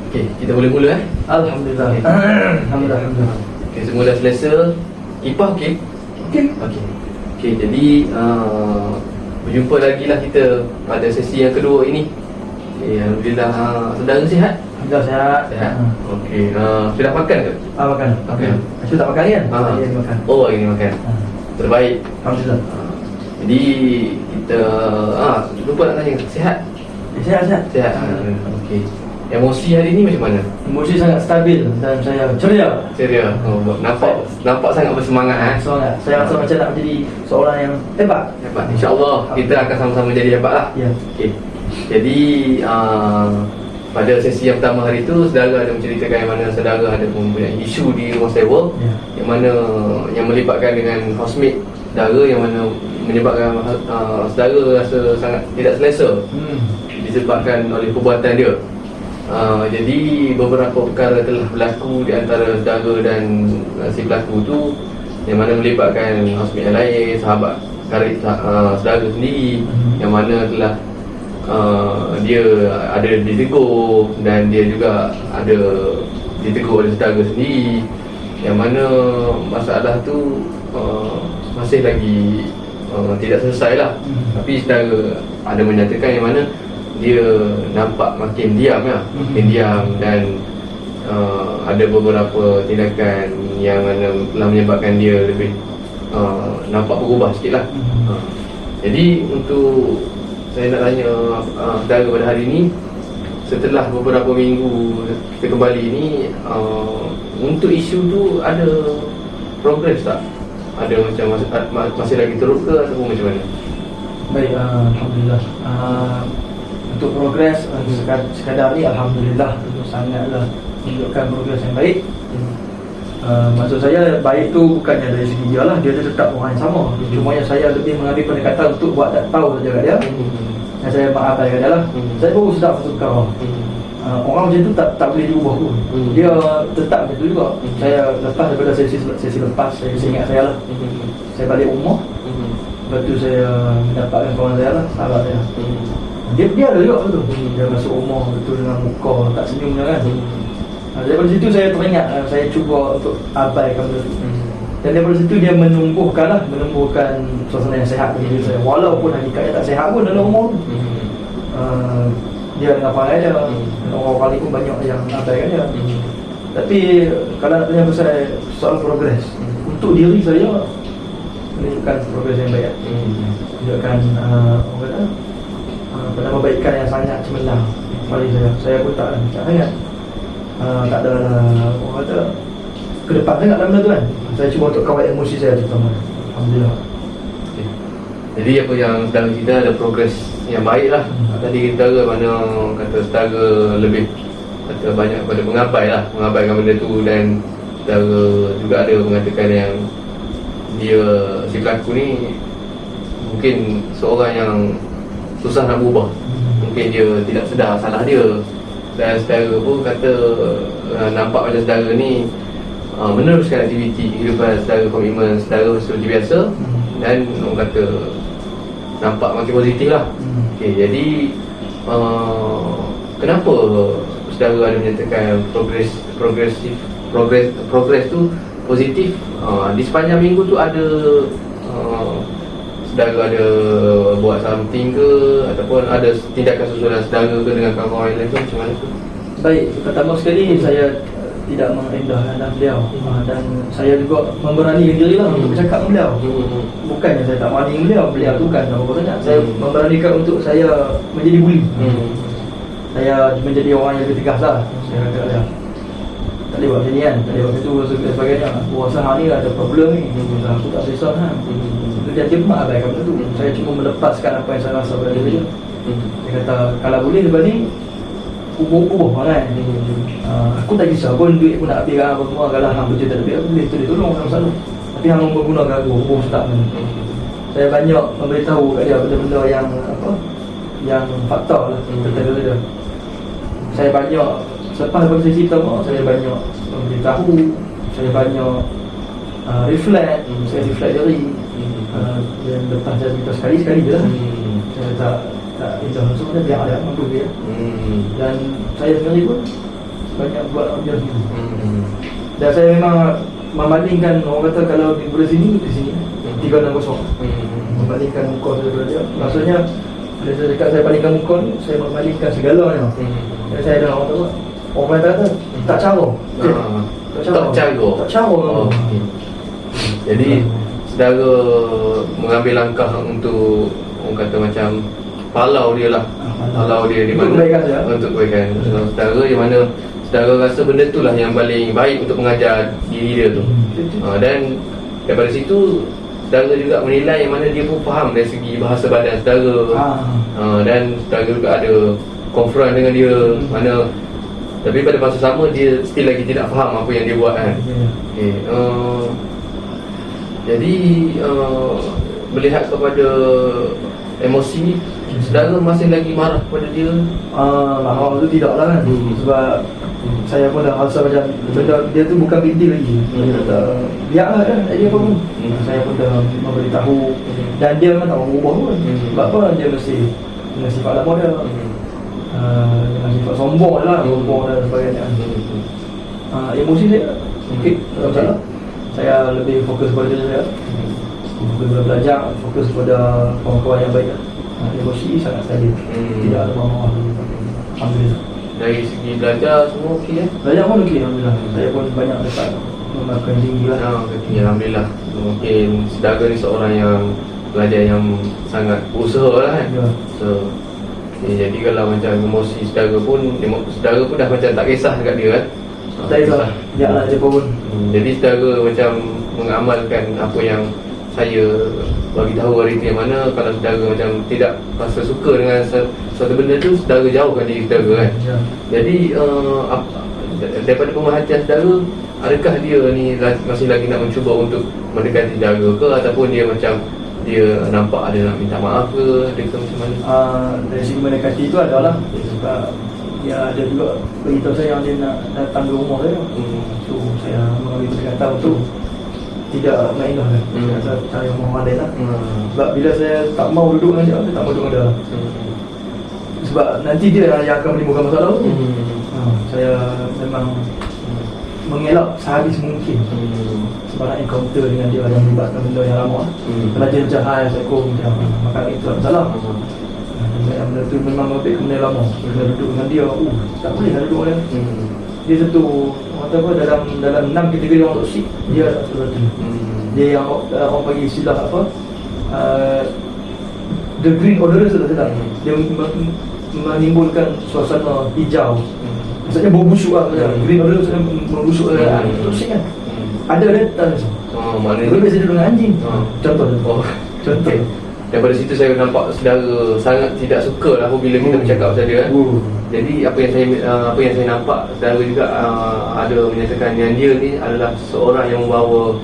Okey, kita boleh mula Alhamdulillah. Okey. Alhamdulillah. Okey, semula selesa. Kipas okey. Okey, jadi berjumpa lagi lah kita pada sesi yang kedua ini. Okey, alhamdulillah. Saudara sihat? Alhamdulillah sihat. Sihat. Okey, sudah makan ke? Makan. Makan. Saya tak makan kan? Saya makan. Oh, hari ni makan. Terbaik. Alhamdulillah. Jadi kita lupa nak tanya, sihat? Sihat. Sihat. Okey. Emosi hari ni macam mana? Emosi sangat stabil dan saya ceria. Ceria. Nampak sangat bersemangat. Semangat. Saya rasa macam nak menjadi seorang yang hebat. Hebat. InsyaAllah kita akan sama-sama jadi hebat lah. Ya. Okey. Jadi pada sesi yang pertama hari tu, saudara ada menceritakan yang mana saudara ada mempunyai isu di rumah sewa, yang mana yang melibatkan dengan housemate saudara, yang mana menyebabkan saudara rasa sangat tidak selesa disebabkan oleh perbuatan dia. Jadi beberapa perkara telah berlaku di antara saudara dan si pelaku tu, yang mana melibatkan housemate yang lain, sahabat karib saudara sendiri, yang mana telah dia ada ditegur dan dia juga ada ditegur oleh saudara sendiri, yang mana masalah tu masih lagi tidak selesai lah. Tapi saudara ada menyatakan yang mana dia nampak makin diam dan ada beberapa tindakan yang mana telah menyebabkan dia lebih nampak berubah sikit lah. Jadi untuk saya nak tanya saudara pada hari ini, setelah beberapa minggu kita kembali ni, untuk isu tu ada progres tak? Ada macam masih lagi teruk ke ataupun macam mana? Baik, alhamdulillah. Untuk progres sekadar ni alhamdulillah, itu sangatlah menunjukkan progres yang baik. Maksud saya baik tu bukannya dari segi dia lah, dia tetap orang yang sama. Cuma yang saya lebih mengambil pendekatan untuk buat tak tahu saja kat dia, dan saya mengabaikan dia lah. Saya baru sedap satu perkara, orang macam tu tak boleh diubah pun. Dia tetap macam tu juga. Saya lepas daripada sesi lepas, saya ingat saya lah, saya balik rumah, lepas tu saya mendapatkan kawan saya lah, sahabat saya. Dia ada juga tu. Dia masuk rumah betul dengan muka tak senyum kan. Daripada situ saya teringat, saya cuba untuk abaikan benda tu. Dan daripada situ dia menumbuhkan suasana yang sihat bagi diri saya. Walaupun hakikatnya tak sihat pun dalam rumah tu. Dia dengan perangai dia, dan orang-orang pun banyak yang abaikan dia. Tapi kalau nak tanya pasal soal progres, untuk diri saya menunjukkan progres yang baik. Menunjukkan orang kata penambahbaikan yang sangat cemerlang bagi saya pun tak sangat tak ada orang kata ke depan sangat dalam benda tu kan. Saya cuba untuk kawal emosi saya terutama. Alhamdulillah. Okay. Jadi apa yang sedang kita ada progres yang baik lah. Tadi saudara mana kata saudara lebih kata banyak pada mengabaikan benda tu, dan saudara juga ada mengatakan yang dia si pelaku ni mungkin seorang yang susah nak berubah. Mungkin dia tidak sedar salah dia. Dan saudara pun kata nampak macam saudara ni meneruskan aktiviti kehidupan saudara, komitmen saudara seperti biasa, dan orang kata nampak makin positif lah. Okay, jadi kenapa saudara ada menyatakan progres tu positif? Di sepanjang minggu tu ada saudara ada buat something ke, ataupun ada tindakan susulan saudara ke dengan kawan-kawan lain tu, macam mana tu? Baik, pertama sekali saya tidak merendahkan beliau, dan saya juga memberanikan diri lah untuk bercakap dengan beliau. Bukannya saya tak berani dengan beliau, beliau tu kan apa banyak. Saya memberanikan untuk saya menjadi bully. Saya menjadi orang yang lebih tegas lah. Saya kata dia tak boleh buat macam ni kan, tak boleh buat macam tu dan sebagainya. Aku rasa hari ni ada problem ni, aku tak selesa kan. Dia mengabaikan benda tu. Saya cuma melepaskan apa yang saya rasa pada dia. Dia kata kalau boleh lepas ni ubah kan. Aku tak kisah pun duit pun nak habis kan, apa semua. Kalau hang betul tak habis, boleh tolong sama selalu. Tapi hang menggunakan aku ubah tak. Saya banyak memberitahu kat dia benda-benda yang yang fakta lah tentang dia. Saya banyak selepas daripada sesi pertama, saya banyak memberitahu, saya banyak reflect, saya reflect diri. Dan lepas saya beritahu sekali je lah. Saya tak itu langsung dia biar ada mampu dia. Dan saya sendiri pun banyak buat dia sendiri. Dan saya memang membandingkan, orang kata kalau di sini 360. Membandingkan muka saya daripada dia. Maksudnya bila saya dekat saya bandingkan muka ni, saya membandingkan segalanya. Dan saya dah orang tahu, orang kata tak cara. Tak cara. Okay. Jadi saudara mengambil langkah untuk orang kata macam palau dia lah. Palau dia di mana untuk kebaikan saudara, yang mana saudara rasa benda tu lah yang paling baik untuk mengajar diri dia tu. Dan daripada situ saudara juga menilai yang mana dia pun faham dari segi bahasa badan saudara. Dan saudara juga ada konfront dengan dia, mana tapi pada masa sama dia still lagi tidak faham apa yang dia buat kan. Okay. Jadi melihat kepada emosi, saudara masih lagi marah kepada dia? Marah tu tidak lah kan. Sebab saya pun dah rasa macam benda dia tu bukan big deal lagi. Dia kata biarlah kan, tak ada apa pun. Saya pun dah memberitahu. Dan dia memang tak berubah pun. Sebab apa, dia mesti dengan sifat lama dia, dengan sifat sombong lah, sombong dan sebagainya. Emosi saya okey, tak ada masalah. Saya lebih fokus pada diri saya, fokus pada belajar, fokus pada kawan-kawan yang baik. Emosi sangat stabil, tidak ada marah. Alhamdulillah. Dari segi belajar semua okey ya? Belajar pun okey, alhamdulillah. Saya pun banyak dapat markah tinggi lah. Tinggi, alhamdulillah. Mungkin saudara ni seorang yang pelajar yang sangat berusaha lah kan. So jadi kalau macam emosi saudara pun dah macam tak kisah dekat dia kan. Tak kisah, biarlah dia pun. Jadi saudara macam mengamalkan apa yang saya bagi tahu hari tu, yang mana kalau saudara macam tidak rasa suka dengan suatu benda tu, saudara jauhkan diri saudara kan. Jadi daripada pemerhatian saudara, adakah dia ni masih lagi nak mencuba untuk mendekati saudara ke, ataupun dia macam dia nampak ada nak minta maaf ke, dia ke macam mana? Dari segi mendekati tu adalah sebab dia ada juga beritahu saya yang dia nak datang ke rumah saya. So saya mengambil pendekatan untuk tidak mengelakkan. Saya rasa cari orang lain lah. Sebab bila saya tak mau duduk dengan dia, saya tak mau duduk dengan dia. Sebab nanti dia yang akan menimbulkan masalah. Saya memang mengelak sehabis mungkin sebarang encounter dengan dia yang melibatkan benda yang lama. Kalau dia macam hai, Assalamualaikum, maka itu tak masalah. Benda tu memang lebih ke benda lama. Bila duduk dengan dia, tak boleh nak duduk dengan dia. Dia satu, orang tahu dalam 6 kategori orang toksik, dia satu. Dia yang orang bagi istilah apa, the green odorous tu tak. Dia menimbulkan suasana hijau. Maksudnya bau busuk lah. Green odorous tu membusuk lah. Toksik kan. Ada dia tak rasa. Maknanya dia biasa duduk dengan anjing. Contoh. Contoh. Daripada situ saya nampak saudara sangat tidak suka lah apabila kita bercakap pasal dia. Jadi apa yang saya nampak, saudara juga ada menyatakan yang dia ni adalah seorang yang membawa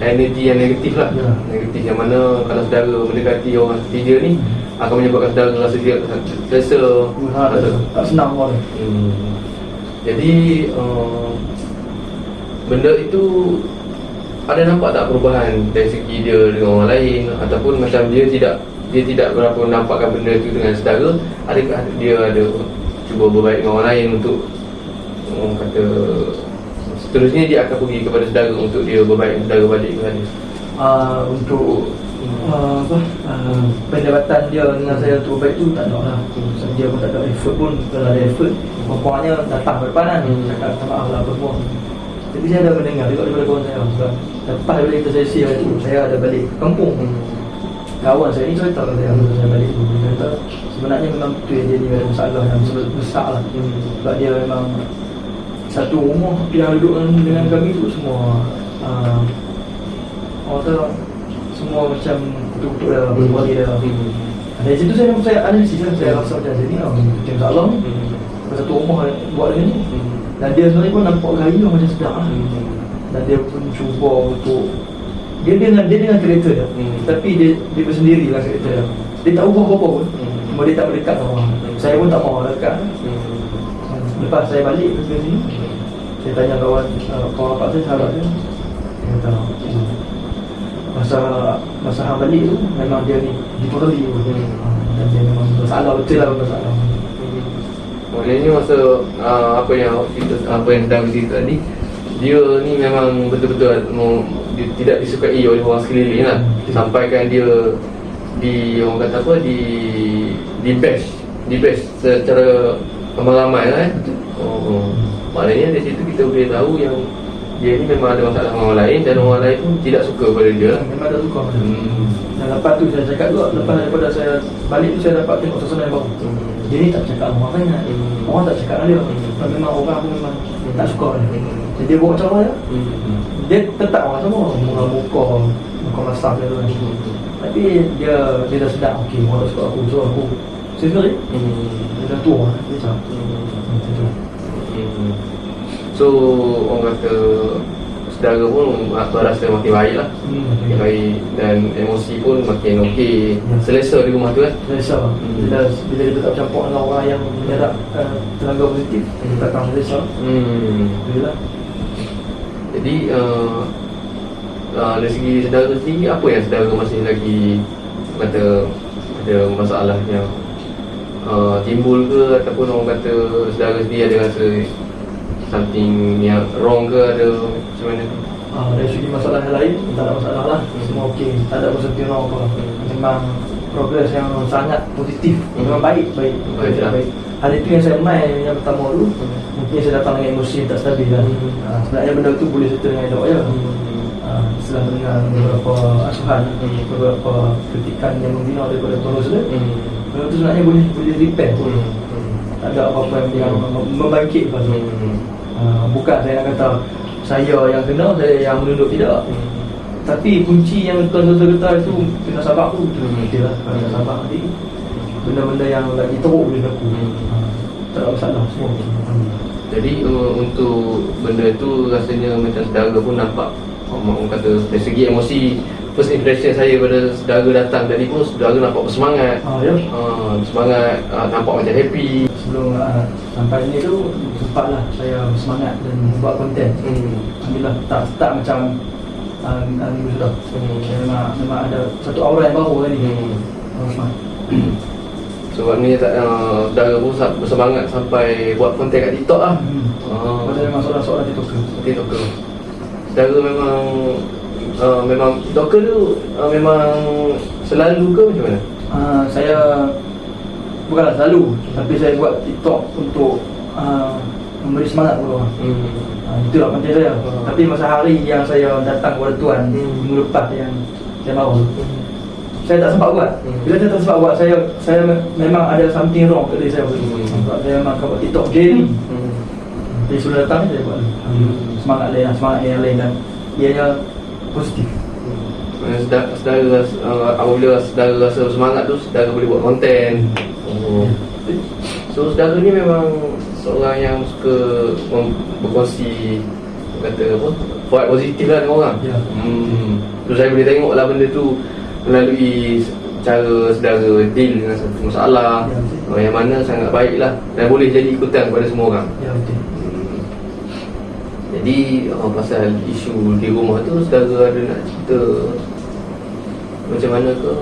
energi yang negatif lah. Negatif yang mana kalau saudara mendekati orang seperti dia ni, akan menyebabkan saudara rasa dia rasa tak senang orang. Jadi benda itu ada nampak tak perubahan dari segi dia dengan orang lain, ataupun macam dia tidak berapa nampakkan benda itu dengan saudara? Adakah dia ada cuba berbaik dengan orang lain untuk orang kata seterusnya dia akan pergi kepada saudara untuk dia berbaik dengan saudara balik ke sana? Untuk pendapatan dia dengan saya untuk berbaik tu tak ada lah. Dia pun tak ada effort pun. Kalau ada effort, bapaknya datang ke depan kan, cakap minta maaf lah apa semua. Jadi saya dah mendengar juga daripada kawan saya. Sebab lepas daripada kita sesi hari tu, saya ada balik ke kampung. Kawan saya ni cerita kat saya balik tu, dia kata sebenarnya memang betul dia ni ada masalah yang besar lah. Sebab dia memang satu rumah yang duduk dengan kami tu semua orang tahu semua macam kutuk-kutuk dah, berbual dia dah. Dari situ saya analisis lah, saya rasa macam ni lah, macam masalah ni satu rumah buat dengan ni. Dan dia sebenarnya pun nampak gaya macam sedap lah. Dan dia pun cuba untuk dia dengan kereta dia, tapi dia bersendiri lah kereta dia. Dia tak ubah apa-apa pun. Cuma dia tak berdekat sama orang. Saya pun tak mahu dekat. Lepas saya balik ke sini, saya tanya kawan apa saya, sahabat dia. Dia kata masa hang balik tu memang dia ni ditotally. Dan dia memang bersalah, betul lah bersalah. Maknanya masa apa yang sedang cerita tadi, dia ni memang betul-betul dia tidak disukai oleh orang sekeliling lah. Sampaikan dia orang kata apa, di bash secara ramai-ramai lah maknanya dari situ kita boleh tahu yang dia ni memang ada masalah dengan orang lain, dan orang lain pun tidak suka pada dia. Memang tak suka. Dan lepas tu saya cakap juga, lepas daripada saya balik tu, saya dapat tengok suasana yang baru. Dia ni tak cakap dengan orang banyak, orang tak cakap dengan dia. Memang orang pun memang tak suka dia. Jadi dia buat macam mana, dia tetap orang sama, muka masak dia tu kan. Tapi dia dah sedar, okey, orang tak suka aku, so aku sendiri dia dah tua, dia macam So orang kata saudara pun rasa makin baik lah, makin baik, dan emosi pun makin okey, selesa di rumah tu kan. Selesa. Bila dia tak campur dengan orang yang menyerap tenaga positif, dia takkan selesa. Alhamdulillah. Jadi dari segi saudara sendiri, apa yang saudara masih lagi kata ada masalah yang timbul ke, ataupun orang kata saudara sendiri ada rasa something yang wrong ke, ada macam mana? Dari segi masalah yang lain, tak ada masalah lah. Semua okey, tak ada something wrong apa. Memang progres yang sangat positif, memang baik. Hari tu yang saya main yang pertama dulu, mungkin saya datang dengan emosi yang tak stabil kan. Sebenarnya benda tu boleh settle dengan elok je. Setelah mendengar beberapa asuhan, beberapa kritikan yang membina daripada terus dia, benda tu sebenarnya boleh repair pun. Tak ada apa-apa yang membangkit lepas tu. Bukan saya nak kata saya yang kena, saya yang menunduk, tidak. Tapi kunci yang betul-betul getah itu kena sabar tu. Betul lah, kalau tak sabar nanti benda-benda yang lagi teruk boleh berlaku. Tak ada masalah, semua okey. Jadi untuk benda tu rasanya macam saudara pun nampak, orang kata dari segi emosi, first impression saya pada saudara datang tadi pun, saudara nampak bersemangat. Bersemangat, nampak macam happy. Sebelum sampai ni tu, sempatlah saya bersemangat dan buat konten. Alhamdulillah, tak macam minggu sudah. Saya memang ada satu aura yang baru tadi. Semangat. Sebab ni saudara pun bersemangat sampai buat konten kat TikTok lah. Saya memang seorang TikToker. Saudara memang TikToker tu memang selalu ke macam mana? Saya bukanlah selalu, tapi saya buat TikTok untuk memberi semangat kepada orang. Itulah konten saya. Tapi masa hari yang saya datang kepada Tuan minggu lepas yang saya mahu, saya tak sempat buat. Bila saya tak sempat buat, saya memang ada something wrong kat diri saya. Sebab saya memang buat TikTok daily. Jadi sebelum datang ni saya buat semangat yang lain, dan ianya positif. Apabila saudara rasa semangat tu, saudara boleh buat konten. So saudara ni memang seorang yang suka berkongsi, kata apa, vibe positif lah dengan orang. So saya boleh tengok lah benda tu melalui cara saudara deal dengan satu masalah yang mana sangat baik lah, dan boleh jadi ikutan kepada semua orang. Jadi pasal isu di rumah tu, saudara ada nak cerita macam mana ke?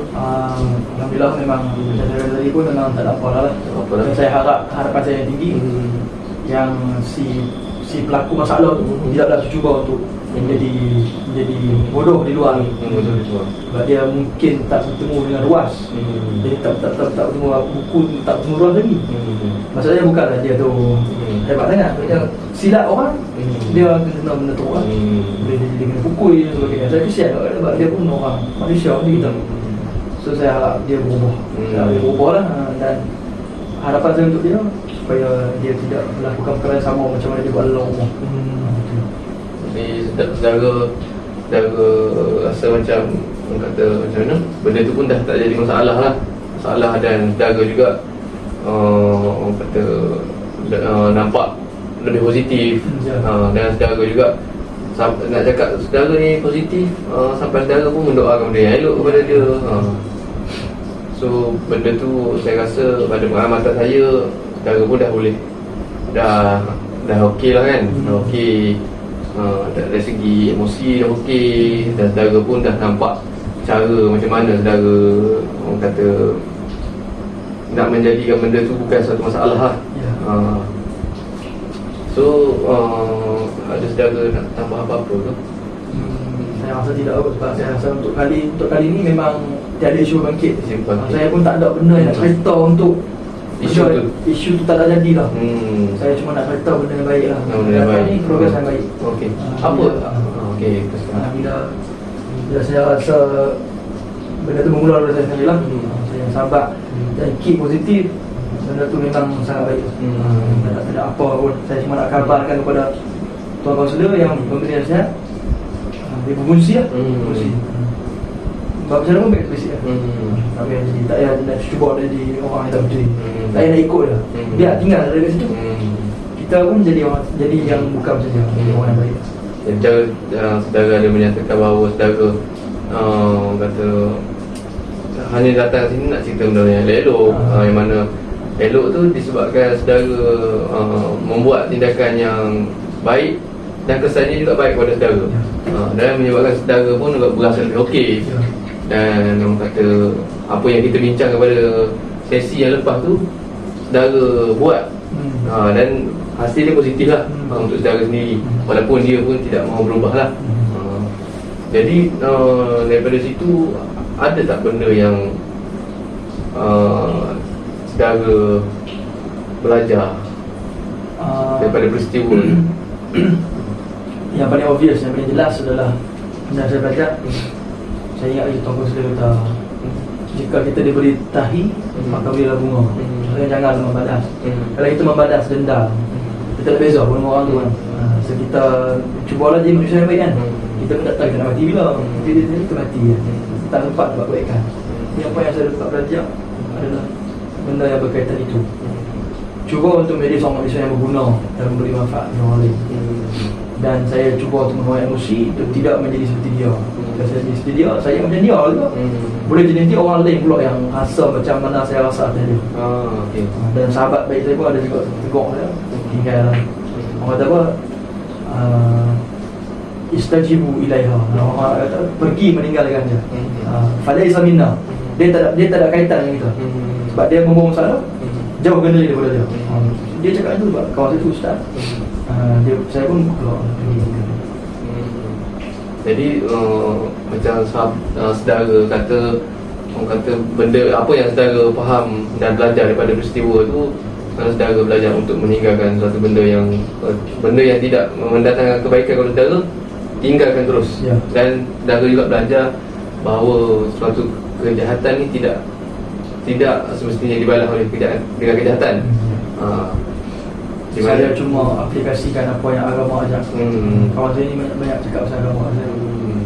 Alhamdulillah, memang macam saya tadi pun memang tak ada apa-apa lah. Saya harapan saya yang tinggi, yang si pelaku masalah tu tidaklah cuba untuk menjadi bodoh di luar. Sebab dia mungkin tak bertemu dengan ruas. Jadi tak bertemu buku, tak bertemu ruas lagi. Maksudnya bukanlah dia tu hebat sangat, dia silap orang, dia kena benda tu lah. Dia kena pukul dan sebagainya. Saya kesian sebab dia pun orang manusia macam kita. So saya harap dia berubah. Dia berubah lah, dan harapan saya untuk dia supaya dia tidak melakukan perkara yang sama macam mana dia buat dalam rumah. Jadi saudara rasa macam, orang kata macam mana, benda tu pun dah tak jadi masalah lah. Dan saudara juga orang kata nampak lebih positif. Dan saudara juga nak cakap saudara ni positif, sampai saudara pun mendoakan benda yang elok kepada dia. So benda tu saya rasa pada pengamatan saya, saudara pun dah boleh, dah okey lah kan. Dah okey, dari segi emosi dah okey, dan saudara pun dah nampak cara macam mana saudara, orang kata, nak menjadikan benda tu bukan satu masalah lah. So ada saudara nak tambah apa-apa ke? Saya rasa tidak kot, sebab saya rasa untuk kali ni memang tiada isu bangkit. Saya pun tak ada benda yang nak cerita untuk isu tu tak ada jadilah. Saya cuma nak cerita benda yang baik lah. Benda yang baik. Ni progres yang baik. Okey. Apa? Okey, bila saya rasa benda tu bermula dari saya sendiri lah. Saya sabar dan keep positif. Benda tu memang sangat baik. Tak ada apa pun. Saya cuma nak kabarkan kepada tuan kaunselor yang memberi nasihat. Dia berfungsi lah. Berfungsi. Sebab macam mana pun baik basic lah. Tapi jadi tak payah nak cuba jadi orang yang tak betul. Tak payah nak ikut lah. Biar tinggal dari situ. Kita pun jadi yang bukan macam dia. Jadi orang yang baik. Dan cara saudara ada menyatakan bahawa saudara kata hanya datang sini nak cerita benda yang elok, yang mana elok tu disebabkan saudara membuat tindakan yang baik dan kesannya juga baik kepada saudara, dan menyebabkan saudara pun juga berasa lebih okey. Dan orang kata apa yang kita bincang kepada sesi yang lepas tu saudara buat, dan hasil dia positif lah untuk saudara sendiri, walaupun dia pun tidak mahu berubah lah. Jadi daripada situ ada tak benda yang saudara belajar daripada peristiwa ni? Yang paling obvious, yang paling jelas adalah yang saya belajar. Saya ingat lagi tuan kaunselor kata, jika kita diberi tahi, maka berilah bunga. Jangan membalas. Kalau kita membalas dendam, kita tak beza pun dengan orang tu kan. So kita cubalah jadi manusia yang baik kan. Kita pun tak tahu kita nak mati bila. Kita mati kan. Kita tak sempat buat kebaikan. Yang apa yang saya dapat belajar adalah benda yang berkaitan itu. Cuba untuk menjadi seorang manusia yang berguna dan memberi manfaat kepada orang lain. Dan saya cuba untuk menguasai emosi untuk tidak menjadi seperti dia. Kalau saya jadi seperti dia, saya macam dia juga. Boleh jadi nanti orang lain pula yang rasa macam mana saya rasa atas dia. Okay. Dan sahabat baik saya pun ada juga tegur saya. Tinggal orang kata apa, istajibu ilaiha. Orang kata pergi meninggalkan dia. Falaisa minna. Dia tak ada kaitan dengan kita. Sebab dia membawa masalah, jauh kena daripada dia. Dia cakap itu sebab kawan saya tu ustaz. Saya pun keluar. Jadi macam saudara kata, orang kata benda apa yang saudara faham dan belajar daripada peristiwa tu, saudara belajar untuk meninggalkan suatu benda yang tidak mendatangkan kebaikan kepada saudara, tinggalkan terus. Dan saudara juga belajar bahawa suatu kejahatan ni tidak semestinya dibalas oleh dengan kejahatan. Saya cuma aplikasikan apa yang agama ajar. Kawan saya ni banyak cakap pasal agama saya.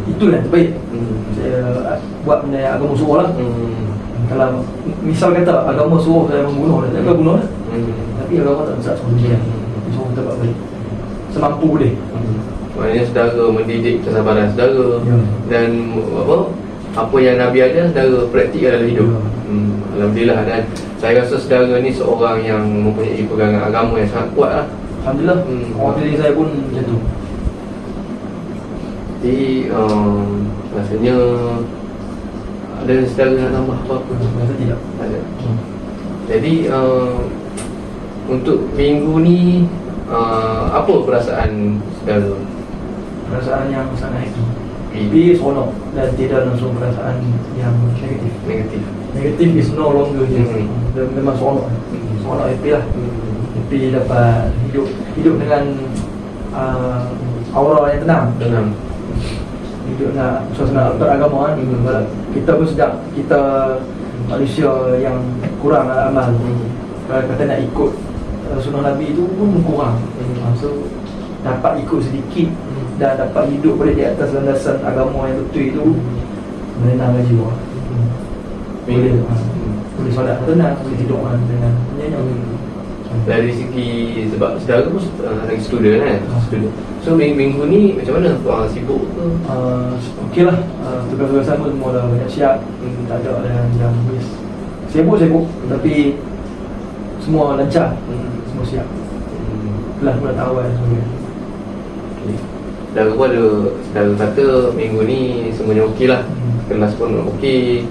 Itu yang terbaik. Saya buat benda yang agama suruh lah. Kalau misal kata agama suruh saya membunuh, saya akan bunuh lah. Tapi agama tak besar suruh dia. Suruh kita buat baik semampu boleh. Maknanya saudara mendidik kesabaran saudara, dan apa yang Nabi ajar saudara praktikkan dalam hidup. Alhamdulillah. Dan saya rasa saudara ni seorang yang mempunyai pegangan agama yang sangat kuat lah. Alhamdulillah. Orang pilih saya pun macam tu. Jadi rasanya ada saudara nak tambah apa-apa? Rasa tidak. Ada. Jadi untuk minggu ni apa perasaan saudara? Perasaan yang sangat happy. Tapi seronok dan tidak langsung perasaan yang negatif. Negatif is no longer here. Memang seronok. Seronok, happy lah. Happy dapat hidup dengan aura yang tenang. Hidup nak suasana beragama kan. Kita pun sedang kita manusia yang kurang amal. Kalau kata nak ikut sunnah Nabi itu pun kurang. So dapat ikut sedikit dan dapat hidup boleh di atas landasan agama yang betul itu, menenangkan jiwa. Boleh solat tenang, boleh tidur dengan nyenyak. Dari segi, sebab saudara pun lagi student kan? Student. So minggu ni macam mana? Sibuk ke? Okey lah. Tugas-tugas sama semua dah banyak siap. Tak ada yang sibuk, tapi semua lancar. Semua siap. Kelas pun dah tahu kan sebenarnya. Saudara pun ada, saudara kata minggu ni semuanya okey lah. Kelas pun okey,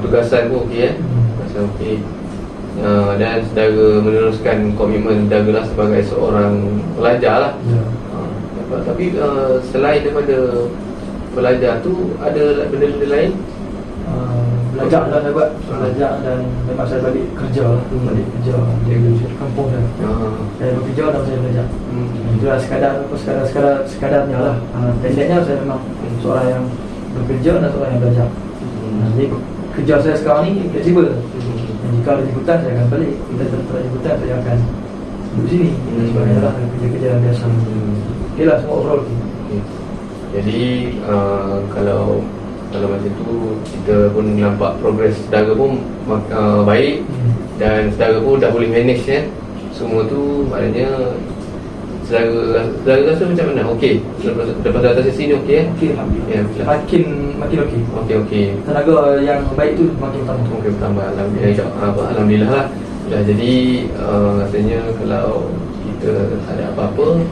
tugasan pun okey Tugasan okey. dan saudara meneruskan komitmen saudara lah sebagai seorang pelajar lah. Tapi selain daripada belajar tu, ada benda-benda lain? Belajar dah saya buat, belajar dan memang saya balik kerja lah. Balik kerja di kampung saya. Saya bekerja dan saya belajar. Itulah sekadarnya lah. Pendeknya saya memang seorang yang bekerja dan seorang yang belajar. Jadi kerja saya sekarang ni fleksibel. Jika ada jemputan saya akan balik, kita tak ada jemputan saya akan duduk sini. Sebagainya lah, kerja-kerja yang biasa. Okey lah, semua overall. Jadi kalau macam tu, kita pun nampak progres saudara pun baik, dan saudara pun dah boleh manage kan. Semua tu maknanya saudara rasa macam mana? Okey, lepas datang sesi ni okey? Okey, alhamdulillah. Ya, Makin okey. Okey. Tenaga yang baik tu makin bertambah. Okey, bertambah. Alhamdulillah lah. Dah jadi rasanya kalau kita ada apa-apa,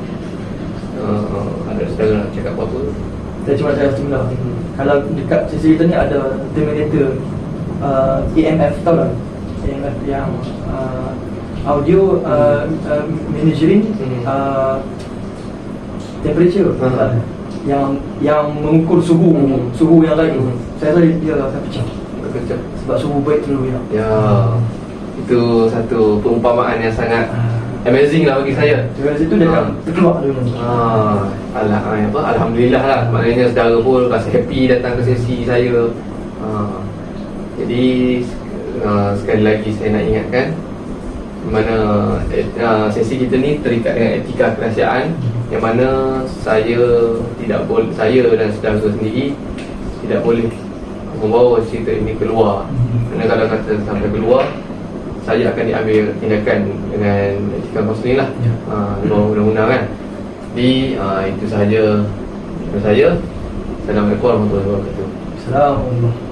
ada saudara nak cakap apa-apa, Saya cuma cakap similar. Kalau dekat sisi kita ni ada Terminator AMF, tahu tak? AMF yang audio measuring temperature, yang mengukur suhu yang lain. Saya rasa dia akan pecah sebab suhu baik terlalu banyak. Ya, itu satu perumpamaan yang sangat amazing lah bagi saya. Dari situ dia akan terkeluar dulu. Alhamdulillah lah. Maknanya saudara pun rasa happy datang ke sesi saya. Jadi sekali lagi saya nak ingatkan, mana sesi kita ni terikat dengan etika kerahsiaan, yang mana saya dan saudara sendiri tidak boleh membawa cerita ini keluar. Kerana kalau kata sampai keluar, saya akan diambil tindakan dengan etika kaunseling lah, luar undang-undang kan. Jadi itu sahaja dari saya. Assalamualaikum warahmatullahi wabarakatuh. Assalamualaikum.